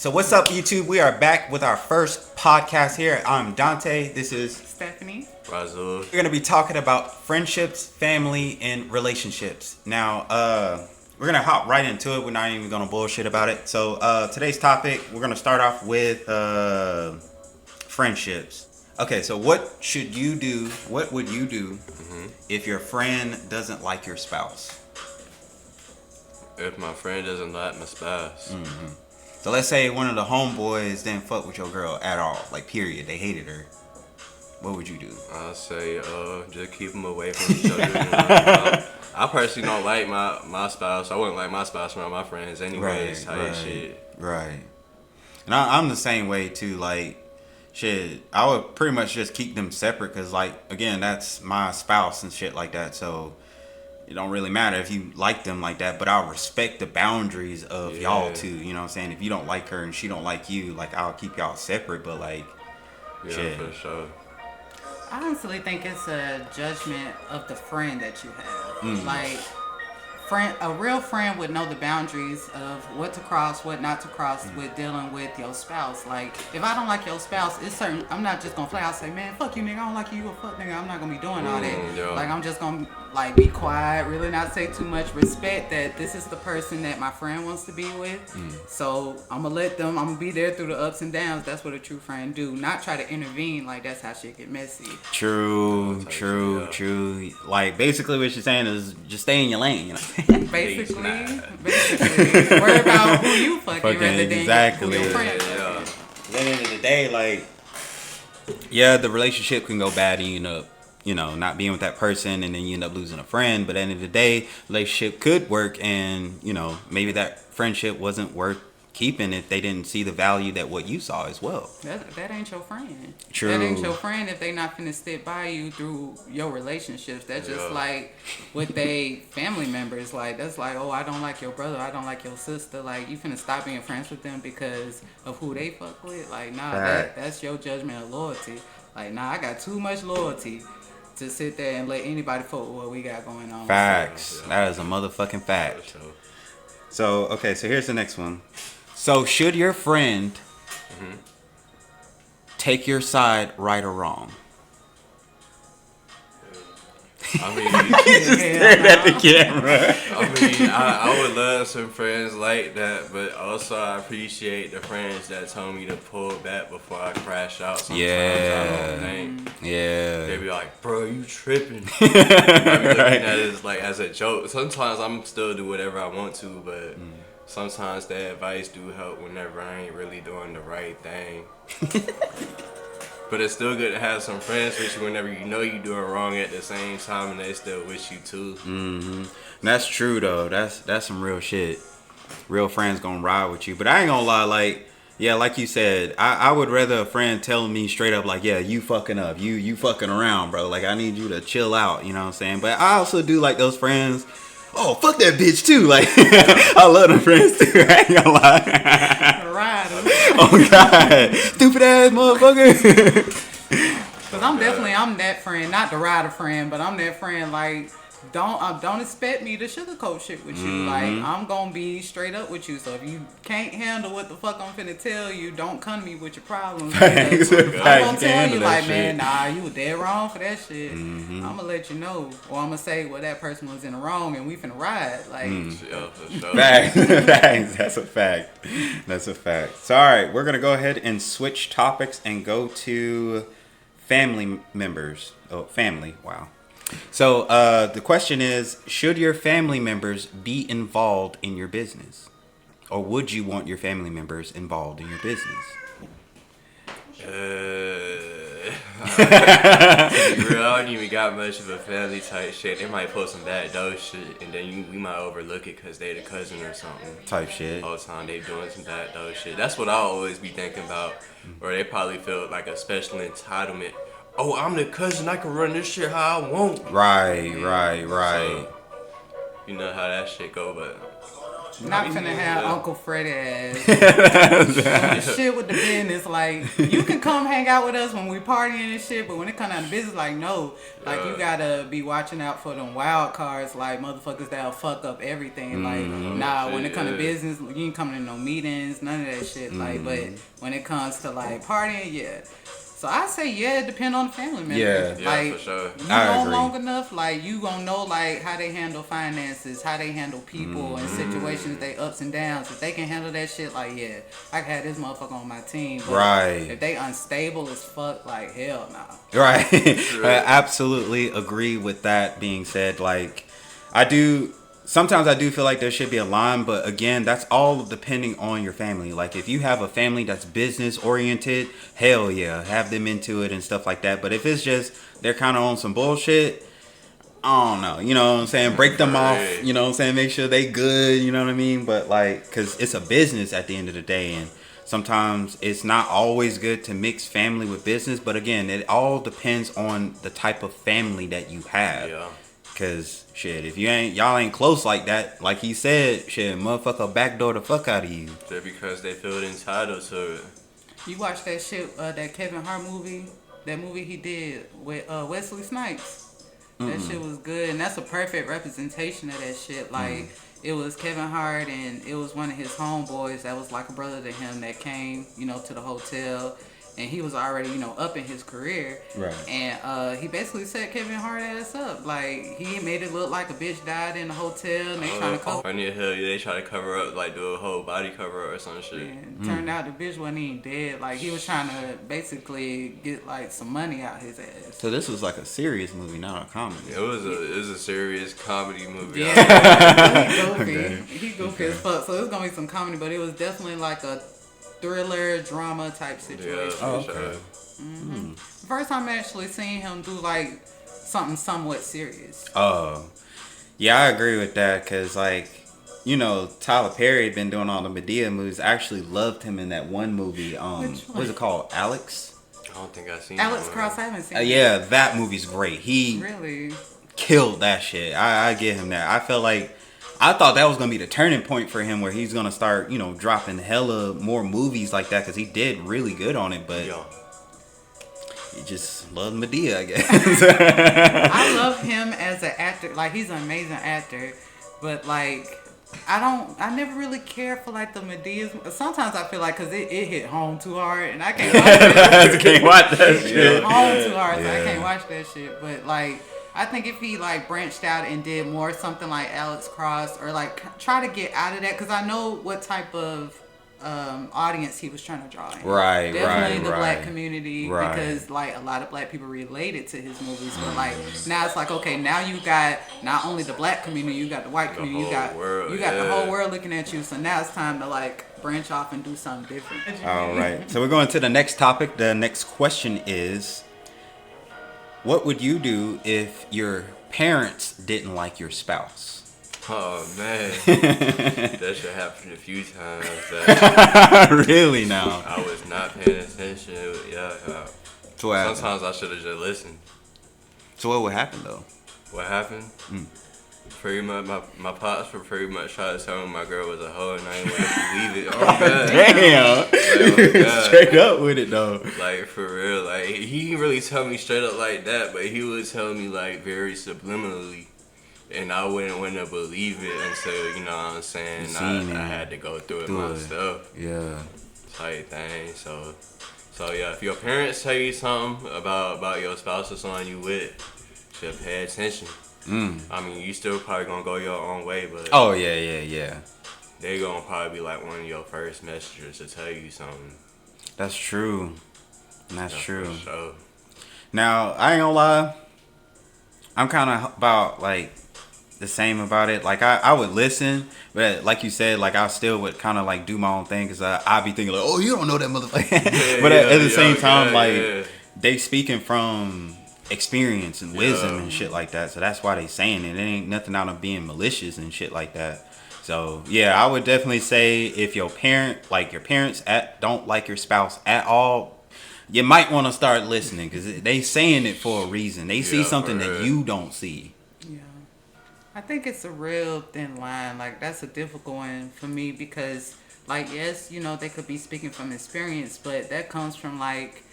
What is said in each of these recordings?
So what's up, YouTube? We are back with our first podcast here. I'm Dante. This is Stephanie. Razul. We're gonna be talking about friendships, family, and relationships. Now, we're gonna hop right into it. We're not even gonna bullshit about it. So, today's topic, we're gonna start off with friendships. Okay, so what should you do? What would you do if your friend doesn't like your spouse? If my friend doesn't like my spouse, So let's say one of the homeboys didn't fuck with your girl at all, like period. They hated her. What would you do? I'll say just keep them away from each other. I personally don't like my spouse. I wouldn't like my spouse around my friends anyways. Shit. Right. And I'm the same way too. Like, shit, I would pretty much just keep them separate because, like, again, that's my spouse and shit like that. So it don't really matter if you like them like that, but I'll respect the boundaries of y'all too. You know what I'm saying? If you don't like her and she don't like you, like, I'll keep y'all separate. But like, Yeah, shit. for sure. I honestly think it's a judgment of the friend that you have. Like, a real friend would know the boundaries of what to cross, what not to cross with dealing with your spouse. Like, if I don't like your spouse, it's certain. I'm not just gonna flat out say, man, fuck you, nigga. I don't like you. You a fuck nigga. I'm not gonna be doing all that. Yeah. Like, I'm just gonna like be quiet, really not say too much. Respect that this is the person that my friend wants to be with. So I'm gonna let them. I'm gonna be there through the ups and downs. That's what a true friend do. Not try to intervene. Like, that's how shit get messy. True. Like, basically what you're saying is just stay in your lane. You know? Basically. Worry about who you fucking rather than exactly. who your friend Yeah. fucking. At the end of the day, like, yeah, the relationship can go bad and you end up, not being with that person and then you end up losing a friend. But at the end of the day, relationship could work and, maybe that friendship wasn't worth keeping if they didn't see the value that what you saw as well. That ain't your friend. True. That ain't your friend if they not finna stick by you through your relationships. That's just like with they family members. Like, that's like, oh, I don't like your brother. I don't like your sister. Like, you finna stop being friends with them because of who they fuck with. Like, nah, Right. that's your judgment of loyalty. Like, nah, I got too much loyalty to sit there and let anybody fuck with what we got going on. Facts. Yeah. That is a motherfucking For fact. sure. So, okay, so here's the next one. So, should your friend take your side, right or wrong? I mean, At the camera. I would love some friends like that, but also I appreciate the friends that told me to pull back before I crash out. Sometimes I don't think. Yeah. They be like, bro, you tripping. I'm looking at it as, like, as a joke. Sometimes I'm still do whatever I want to, but sometimes that advice do help whenever I ain't really doing the right thing. But it's still good to have some friends with you whenever you know you're doing wrong at the same time and they still with you too. That's true though. That's some real shit. Real friends gonna ride with you. But I ain't gonna lie, like, yeah, like you said, I would rather a friend tell me straight up like, yeah, you fucking up. You fucking around, bro. Like, I need you to chill out, you know what I'm saying? But I also do like those friends. Oh, fuck that bitch too. Like, I love them friends too. I ain't gonna lie. Riders. Oh God, stupid ass motherfucker. Cause I'm that friend, not the rider friend, but I'm that friend. Like, don't expect me to sugarcoat shit with you. Like, I'm gonna be straight up with you. So if you can't handle what the fuck I'm finna tell you, don't come to me with your problems. Facts. I'm gonna Facts. tell you Handle like, that man, shit. nah, you was dead wrong for that shit. I'm gonna let you know, or I'm gonna say, well, that person was in the wrong, and we finna ride. Like, Yeah, for sure. Facts. Facts. That's a fact. That's a fact. So, all right, we're gonna go ahead and switch topics and go to family members. Oh, family. Wow. So, the question is, should your family members be involved in your business? Or would you want your family members involved in your business? To be real, I don't even got much of a family type shit. They might post some bad dope shit, and then we might overlook it because they the cousin or something. Type shit. All the time they doing some bad dope shit. That's what I always be thinking about. Or they probably feel like a special entitlement. Oh, I'm the cousin. I can run this shit how I want. Right. So, you know how that shit go, but Not finna have Uncle Freddie ass. Shit with the business, like you can come hang out with us when we partying and shit, but when it come down to business, like no, like you gotta be watching out for them wild cards, like motherfuckers that'll fuck up everything. Like nah, when it come to business, you ain't coming to no meetings, none of that shit. Like, but when it comes to like partying, yeah. So I say it depend on the family member. Yeah, like, for sure. You know long enough, like you gonna know like how they handle finances, how they handle people and situations, they ups and downs. If they can handle that shit, like I can have this motherfucker on my team. But right. If they unstable as fuck, like hell nah. Right. I absolutely agree with that being said. Like sometimes I do feel like there should be a line, but again, that's all depending on your family. Like if you have a family that's business oriented, hell yeah, have them into it and stuff like that. But if it's just they're kind of on some bullshit, I don't know. You know what I'm saying? Break them off. You know what I'm saying? Make sure they good. You know what I mean? But like, because it's a business at the end of the day, and sometimes it's not always good to mix family with business. But again, it all depends on the type of family that you have. Yeah. Cause shit, if y'all ain't close like that, like he said, shit, motherfucker backdoor the fuck out of you. Just because they feel entitled to it. You watch that shit, that Kevin Hart movie, that movie he did with Wesley Snipes. That shit was good, and that's a perfect representation of that shit. Like it was Kevin Hart, and it was one of his homeboys that was like a brother to him that came, to the hotel. And he was already, up in his career. Right. And he basically set Kevin Hart ass up. Like, he made it look like a bitch died in the hotel and they trying to cover. Funny as hell, they try to cover up, like do a whole body cover up or some shit. And turned out the bitch wasn't even dead. Like, he was trying to basically get, like, some money out his ass. So this was like a serious movie, not a comedy. It was a serious comedy movie. Yeah, he goofy. Okay. He goofy as fuck. So it was going to be some comedy, but it was definitely like a thriller drama type situation. Yeah, oh, okay. Sure. First time I actually seen him do like something somewhat serious. Oh, yeah, I agree with that because like Tyler Perry had been doing all the Madea movies. I actually loved him in that one movie. What was it called? Alex. I don't think I've seen Alex Cross. I haven't seen it. Yeah, that movie's great. He really killed that shit. I give him that. I thought that was gonna be the turning point for him, where he's gonna start, dropping hella more movies like that, because he did really good on it. But he just loved Madea, I guess. I love him as an actor. Like he's an amazing actor, but like I never really cared for like the Madeas. Sometimes I feel like because it hit home too hard, and I can't watch that. Can't watch that shit. It hit home too hard, so I can't watch that shit. But like, I think if he like branched out and did more something like Alex Cross, or like try to get out of that, because I know what type of audience he was trying to draw in. Right, definitely right, the right. black community, Right. because like a lot of black people related to his movies. But like now it's like, okay, now you got not only the black community, you got the white community, you got the whole world looking at you. So now it's time to like branch off and do something different. All right. So we're going to the next topic. The next question is, what would you do if your parents didn't like your spouse? Oh man, that shit happened a few times. Really now? I was not paying attention. Yeah. So what happened? Sometimes I should have just listened. So what would happen though? What happened? Pretty much, my pops were pretty much trying to tell me my girl was a hoe, and I didn't want to believe it. Oh god. Damn. Like, oh, God. Straight up with it though. Like for real, like he didn't really tell me straight up like that, but he would tell me like very subliminally. And I wouldn't want to believe it until, you know what I'm saying, I had to go through it myself. Yeah. Type thing. So yeah, if your parents tell you something about your spouse or someone you with, just pay attention. I mean, you still probably gonna go your own way, but oh yeah. they gonna probably be like one of your first messengers to tell you something. That's true. That's true. For sure. Now I ain't gonna lie, I'm kind of about like the same about it. Like I would listen, but like you said, like I still would kind of like do my own thing, because I'd be thinking like, oh, you don't know that motherfucker. But at the same time, they speaking from experience and wisdom and shit like that, so that's why they saying it. It ain't nothing out of being malicious and shit like that. So yeah, I would definitely say if your parents don't like your spouse at all, you might want to start listening, because they saying it for a reason. They see something that you don't see. I I think it's a real thin line. Like, that's a difficult one for me because, like, yes, you know, they could be speaking from experience, but that comes from, like,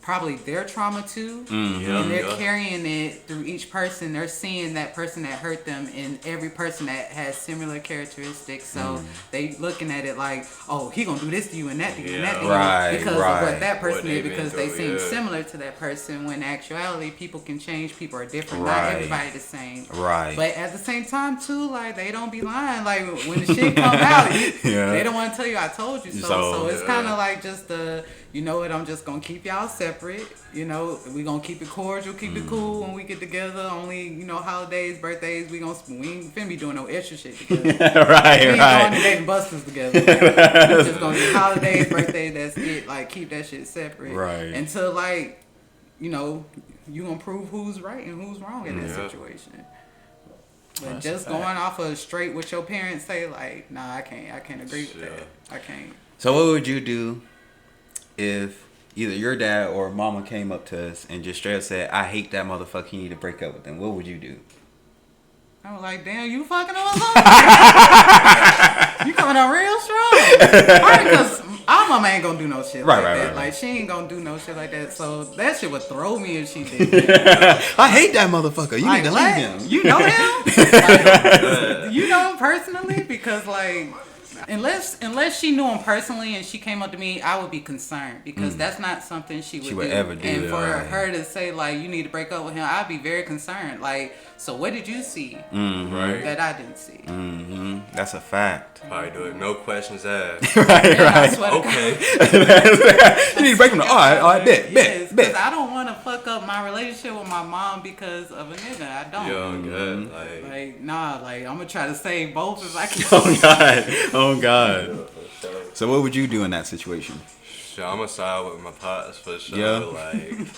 probably their trauma too, and they're carrying it through each person. They're seeing that person that hurt them in every person that has similar characteristics. So they looking at it like, oh, he gonna do this to you and that to you and that to you because of what that person did because they seem similar to that person. When in actuality, people can change. People are different. Not everybody the same. Right. But at the same time too, like they don't be lying. Like when the shit come out, they don't want to tell you I told you so. So it's kind of like just the. You know what, I'm just going to keep y'all separate. You know, we going to keep it cordial, keep it cool when we get together. Only, you know, holidays, birthdays, we ain't finna be doing no extra shit together. We ain't going to Dave and Buster's together. We just going to do holidays, birthdays, that's it. Like, keep that shit separate. Right. Until, like, you know, you going to prove who's right and who's wrong in that situation. But that's just going off of straight what your parents say, like, nah, I can't agree with that. I can't. So what would you do if either your dad or mama came up to us and just straight up said, I hate that motherfucker, you need to break up with them? What would you do? I was like, damn, you fucking on something? You coming on real strong. Because our mama ain't gonna do no shit like that. Right. Like, she ain't gonna do no shit like that. So that shit would throw me if she did. I hate that motherfucker. You need to leave him. You know him? Like, you know him personally? Because, like... Unless she knew him personally and she came up to me, I would be concerned because that's not something she would do. Ever do. And for her to say like you need to break up with him, I'd be very concerned. Like, so what did you see that I didn't see? That's a fact. Probably do it. No questions asked. right. Okay. You need to break them. All right, bet. Because I don't want to fuck up my relationship with my mom because of a nigga. I don't. Yo, good. Like, nah. Like, I'm gonna try to save both if I can. Oh God. So what would you do in that situation? Sure, I'm gonna side with my pops for sure. Yeah. Like,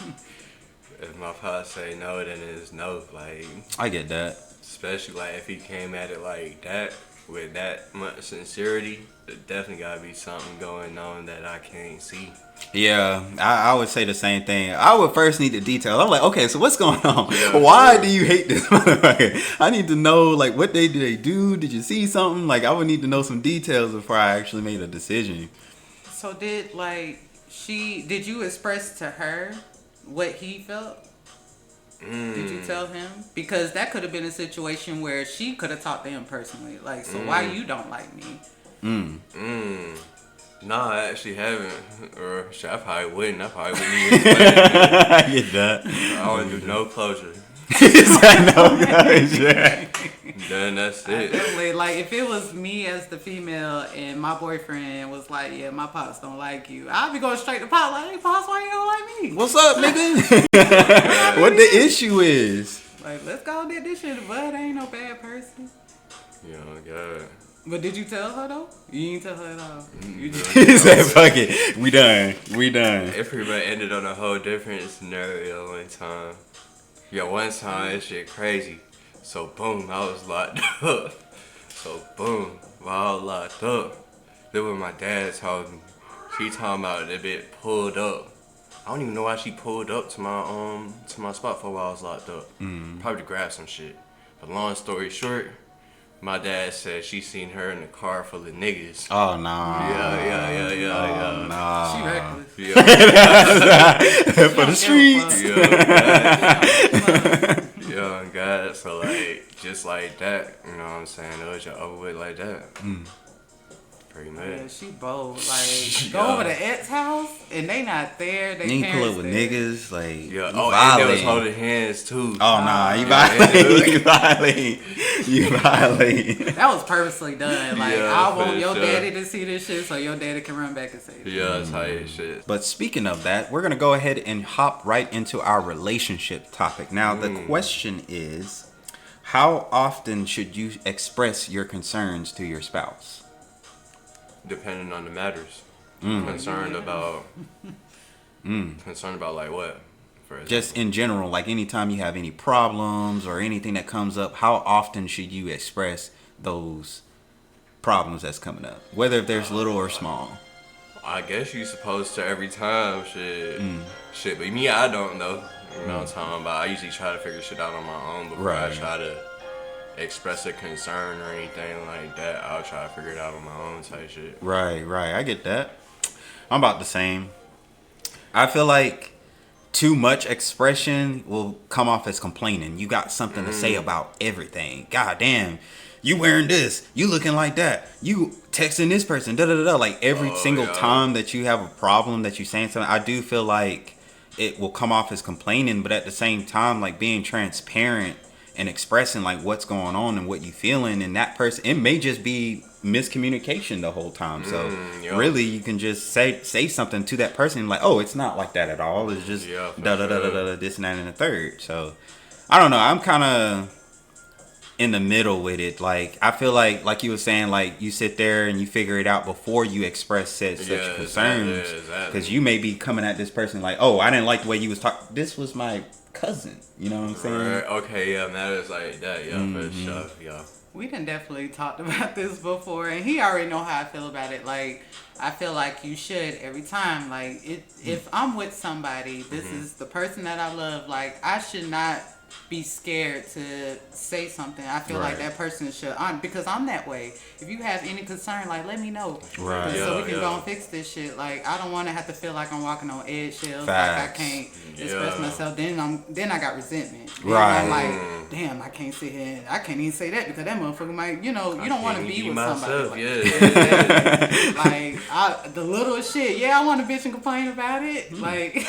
if my pops say no, then it's no. Like, I get that. Especially like if he came at it like that with that much sincerity, there definitely gotta be something going on that I can't see. Yeah, I would say the same thing. I would first need the details. I'm like, okay, so what's going on? Why do you hate this motherfucker? I need to know, like, what did they do? Did you see something? Like, I would need to know some details before I actually made a decision. So did you express to her what he felt? Did you tell him? Because that could have been a situation where she could have talked to him personally. Like, so why you don't like me? No, I actually haven't. Or shit, I probably wouldn't. I probably wouldn't even explain it. I get that. I want to do no closure. No closure. Then that's it. Definitely, like, if it was me as the female and my boyfriend was like, yeah, my pops don't like you, I'd be going straight to Pop, like, hey, Pops, why you don't like me? What's up, nigga? What the issue is? Like, let's go get this shit, but ain't no bad person. Yo, God. But did you tell her, though? You didn't tell her at all. You just He said, fuck it. We done. It pretty much ended on a whole different scenario one time. Yo, one time, this shit crazy. So, boom, I was locked up. While I was locked up, then when my dad told me, she talking about that bitch pulled up. I don't even know why she pulled up to my spot for while I was locked up. Probably to grab some shit. But long story short, my dad said she seen her in the car full of niggas. Oh, nah. Yeah. Oh, nah. She reckless. Yeah. For the streets. Yeah, God. So, like, just like that, you know what I'm saying? It was just over with like that. Pretty much. Yeah, she bold. Like, go over to Ed's house and they not there. They You pull up with there. niggas, like, Yeah. you Oh, and violate. they was holding hands too. Oh, nah, you violate. You violate. That was purposely done. Like, Yeah, I want for your sure. daddy to see this shit so your daddy can run back and say it. Yeah, that's how you shit. But speaking of that, we're going to go ahead and hop right into our relationship topic. Now, the question is, how often should you express your concerns to your spouse? Depending on the matters. Concerned about like what? For example. Just in general, like anytime you have any problems or anything that comes up, how often should you express those problems that's coming up? Whether if there's little or small. I guess you supposed to every time, shit. But me, I don't know. You know what I'm talking about? I usually try to figure shit out on my own before I Right. try to express a concern or anything like that, I'll try to figure it out on my own type shit. Right. I get that. I'm about the same. I feel like too much expression will come off as complaining. You got something to say about everything. God damn, you wearing this, you looking like that, you texting this person, da da da da. Like every single time that you have a problem that you saying something, I do feel like it will come off as complaining, but at the same time, like being transparent and expressing like what's going on and what you feeling, and that person, it may just be miscommunication the whole time. So really, you can just say something to that person like, oh, it's not like that at all. It's just da da da da da this and that and the third. So I don't know. I'm kind of in the middle with it. Like I feel like you were saying, like you sit there and you figure it out before you express such concerns, because you may be coming at this person like, oh, I didn't like the way you was talking. This was my cousin. You know what I'm saying? Right. Okay, yeah, matters like that, yeah, for sure, yeah. We done definitely talked about this before, and he already know how I feel about it. Like, I feel like you should every time. Like, if I'm with somebody, this is the person that I love. Like, I should not be scared to say something. I feel like that person should, because I'm that way. If you have any concern, like, let me know, so we can go and fix this shit. Like, I don't want to have to feel like I'm walking on eggshells. Like I can't express myself. Then I got resentment. Then I'm like, damn, I can't sit here and I can't even say that because that motherfucker might, you don't want to be with somebody like like the little shit. I want to bitch and complain about it. Like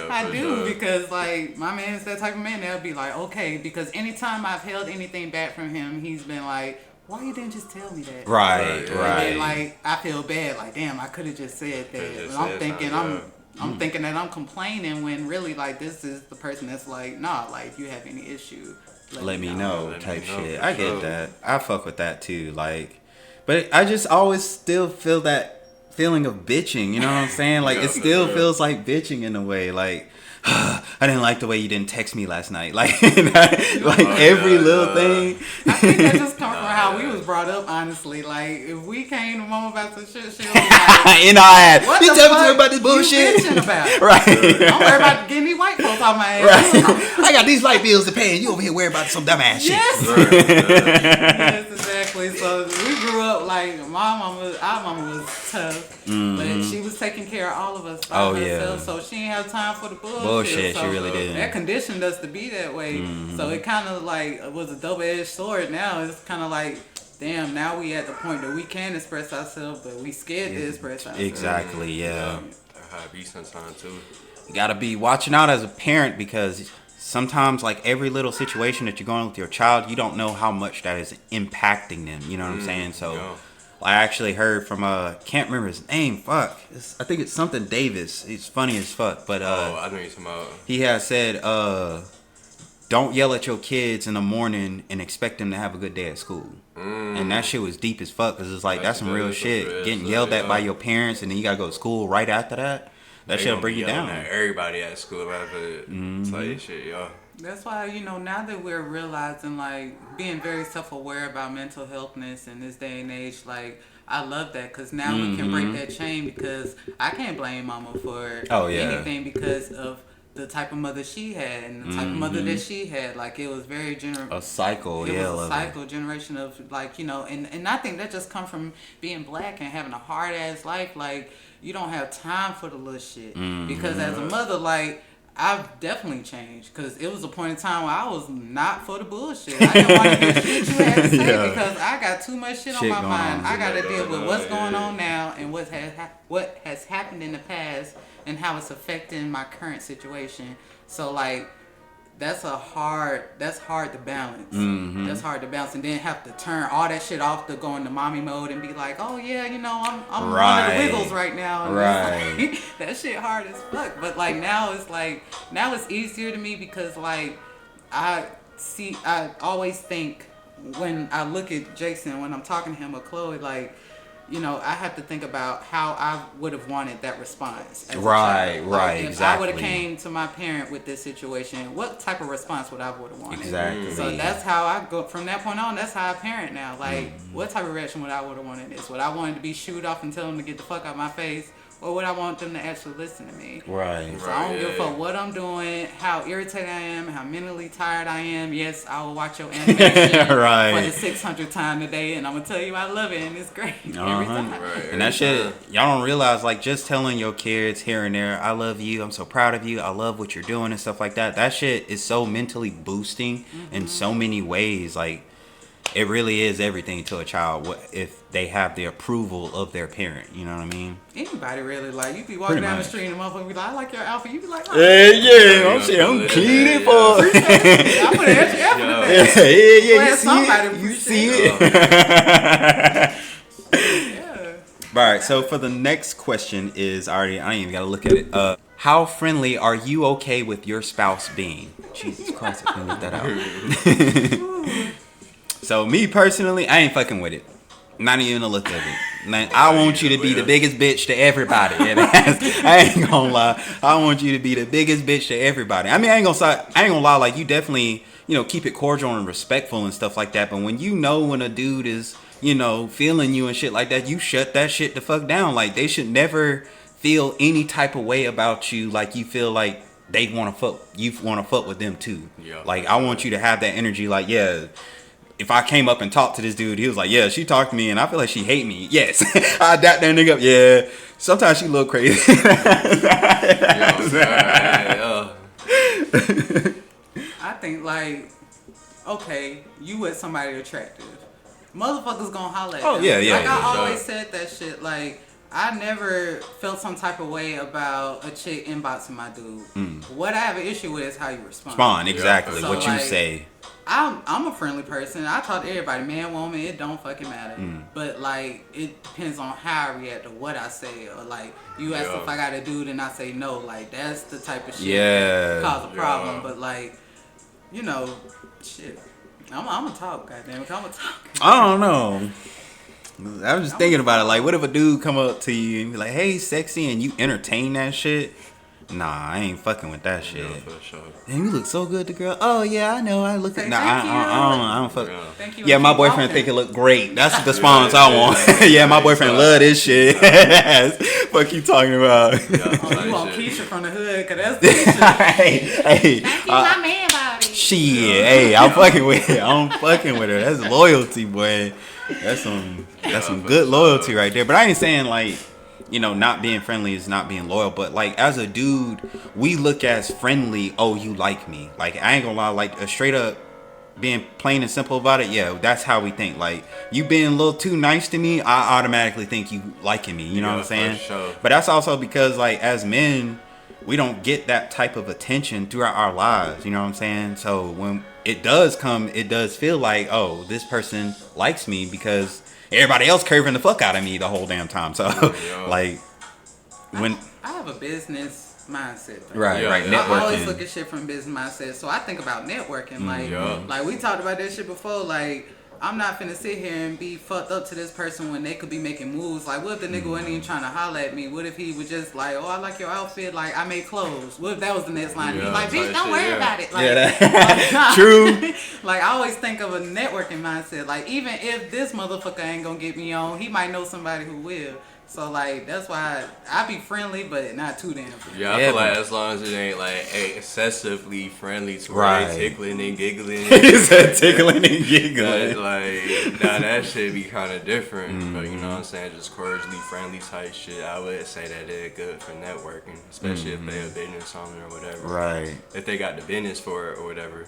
I do, because like my man's that type of man that'll be like, okay, because anytime I've held anything back from him, he's been like, why you didn't just tell me that? Right. And like I feel bad, like damn, I could have just said that. I'm thinking that I'm complaining when really like this is the person that's like, nah, like if you have any issue, let me know type shit. I get that. I fuck with that too. Like, but I just always still feel that feeling of bitching. You know what I'm saying? Like it still feels like bitching in a way. Like I didn't like the way you didn't text me last night. Like every little thing. I think that just comes from how we was brought up. Honestly, like if we came to mom about some shit, she'll be like, in our ass. What You the tell me fuck about this bullshit. You bitching about? Right. I'm worried about getting these white folks on my ass. Right. I got these light bills to pay, and you over here worried about some dumb ass shit. Yes, exactly. So we grew up like our mama was tough, but she was taking care of all of us by herself. So she didn't have time for the bullshit. So she really did. That conditioned us to be that way. So it kind of like was a double-edged sword. Now it's kind of like, damn, now we at the point that we can express ourselves, but we scared to express ourselves. Exactly, yeah. How it be sometimes too. You gotta be watching out as a parent, because sometimes like every little situation that you're going with your child, you don't know how much that is impacting them. You know what I'm saying? So I actually heard from can't remember his name. Fuck, I think it's something Davis. He's funny as fuck, but I know you're talking about. He has said, don't yell at your kids in the morning and expect them to have a good day at school. And that shit was deep as fuck, because it's like that's some real shit. Getting yelled at by your parents, and then you gotta go to school right after that. That shit'll bring you down. Everybody at school about to tell you shit, yo. That's why, now that we're realizing, like, being very self-aware about mental healthness in this day and age, like, I love that, because now we can break that chain, because I can't blame mama for anything because of the type of mother she had and the type of mother that she had. Like, it was very a cycle, it was a cycle, generation of, like, and I think that just come from being black and having a hard-ass life. Like, you don't have time for the little shit. Because as a mother, like, I've definitely changed, because it was a point in time where I was not for the bullshit. I didn't want to hear shit you had to say because I got too much shit on my mind. I got to deal with what's going on now and what has happened in the past and how it's affecting my current situation. So like, that's hard to balance. That's hard to balance, and then have to turn all that shit off to go into mommy mode and be like, oh yeah, I'm one of the Wiggles right now. And like, that shit hard as fuck. But like now it's easier to me, because like I always think when I look at Jason, when I'm talking to him or Chloe, like, I have to think about how I would have wanted that response. Right, if exactly. I would have came to my parent with this situation, what type of response would I would have wanted? Exactly. So that's how I go from that point on. That's how I parent now. Like, what type of reaction would I would have wanted this? Would I wanted to be shooed off and tell them to get the fuck out of my face? or would I want them to actually listen to me? Right. So I don't give a fuck what I'm doing, how irritated I am, how mentally tired I am. Yes, I will watch your animation Right. for the 600th time today, and I'm gonna tell you I love it, and it's great every time. Right. And that shit, y'all don't realize, like, just telling your kids here and there, I love you, I'm so proud of you, I love what you're doing and stuff like that. That shit is so mentally boosting in so many ways. Like, it really is everything to a child if they have the approval of their parent. You know what I mean? Anybody really, like, you be walking Pretty down much. the street and the motherfucker be like, I like your outfit. You be like, oh, I'm cleaning for. I put an extra effort in that. Yeah, Glad you somebody see it. You appreciate see it. Yeah. All right, so for the next question is I ain't even gotta look at it. How friendly are you okay with your spouse being? Jesus Christ, I couldn't get that out. So me personally, I ain't fucking with it. Not even a look of it. Like, I want you to be the biggest bitch to everybody. I ain't gonna lie. I want you to be the biggest bitch to everybody. I mean, I ain't gonna lie. Like, you definitely, keep it cordial and respectful and stuff like that. But when when a dude is, feeling you and shit like that, you shut that shit the fuck down. Like, they should never feel any type of way about you. Like, you feel like they want to fuck. You want to fuck with them too. Yeah. Like, I want you to have that energy. Like, yeah. If I came up and talked to this dude, he was like, yeah, she talked to me and I feel like she hate me. Yes. I dap that nigga up. Yeah. Sometimes she a little crazy. I think, like, okay, you with somebody attractive. Motherfuckers gonna holler at Oh, them. yeah. Like, I sure. always said that shit. Like, I never felt some type of way about a chick inboxing my dude. What I have an issue with is how you respond. Exactly. So, what you like, say. I'm a friendly person. I talk to everybody, man, woman. It don't fucking matter. But like, it depends on how I react to what I say, or like, you ask if I got a dude and I say no. Like, that's the type of shit that cause a problem. But like, shit. I'm a talk, goddamn it. I'm a talk. I don't know. I was just thinking about it. Like, what if a dude come up to you and be like, hey, sexy, and you entertain that shit? Nah, I ain't fucking with that shit. Yeah, for sure. Damn, you look so good, the girl. Oh yeah, I know. I look. Say, Nah, thank you. I don't fuck. Thank you. Yeah, my Keep boyfriend walking. think it look great. That's the response I want. Yeah, my boyfriend love this shit. Fuck you talking about? Oh, you want Keisha from the hood? Cause that's Keisha. hey, my man body. shit. Hey, I'm fucking with it. I'm fucking with her. That's loyalty, boy. That's some good loyalty right there. But I ain't saying like, not being friendly is not being loyal. But like, as a dude, we look as friendly. Oh, you like me? Like, I ain't gonna lie. Like, a straight up being plain and simple about it. Yeah, that's how we think. Like, you being a little too nice to me, I automatically think you liking me. You know what I'm saying? For sure. But that's also because, like, as men, we don't get that type of attention throughout our lives. You know what I'm saying? So when it does come, it does feel like, oh, this person likes me because everybody else curving the fuck out of me the whole damn time. So, like, when... I have a business mindset. Right, Yeah. networking. I always look at shit from business mindset. So I think about networking. Like we talked about that shit before. Like, I'm not finna sit here and be fucked up to this person when they could be making moves. Like, what if the nigga wasn't even trying to holler at me? What if he was just like, oh, I like your outfit. Like, I make clothes. What if that was the next line? He's like, bitch, don't worry about it. Like, True. Like, I always think of a networking mindset. Like, even if this motherfucker ain't gonna get me on, he might know somebody who will. So, like, that's why I be friendly, but not too damn friendly. Yeah, I feel like as long as it ain't like excessively friendly to where Right. they tickling and giggling. He said tickling and giggling. Like, now that shit be kind of different. But you know what I'm saying? Just cordially friendly type shit. I would say that they're good for networking, especially if they have business on it or whatever. Right. If they got the business for it or whatever.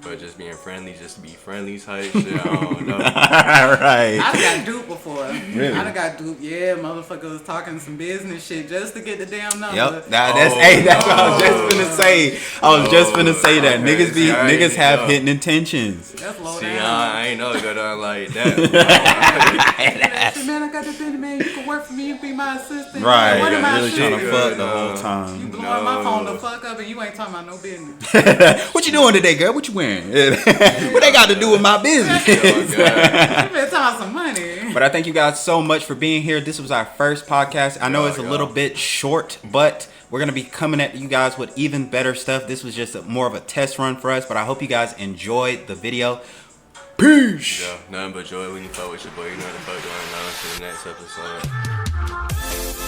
But just being friendly, just to be friendly type shit, I don't know. Right. I done got duped before. Really? I done got duped. Yeah, motherfucker was talking some business shit just to get the damn number. Yep. That's what I was just finna say. I was just finna say that. Niggas have hidden intentions. That's low See, down. I ain't know it go down like that. Shit, man, I got the business, man. You can work for me. You can be my assistant. Right. What am I Really trying to shit? fuck the whole You time. blowing my phone the fuck up and you ain't talking about no business. What you doing today, girl? What you wearing? What they got to do with my business? You better talk about some money. But I thank you guys so much for being here. This was our first podcast. I know it's a little bit short, but we're going to be coming at you guys with even better stuff. This was just more of a test run for us, but I hope you guys enjoyed the video. Peace! Yeah, nothing but joy when you fuck with your boy. You know what the fuck going on to the next episode.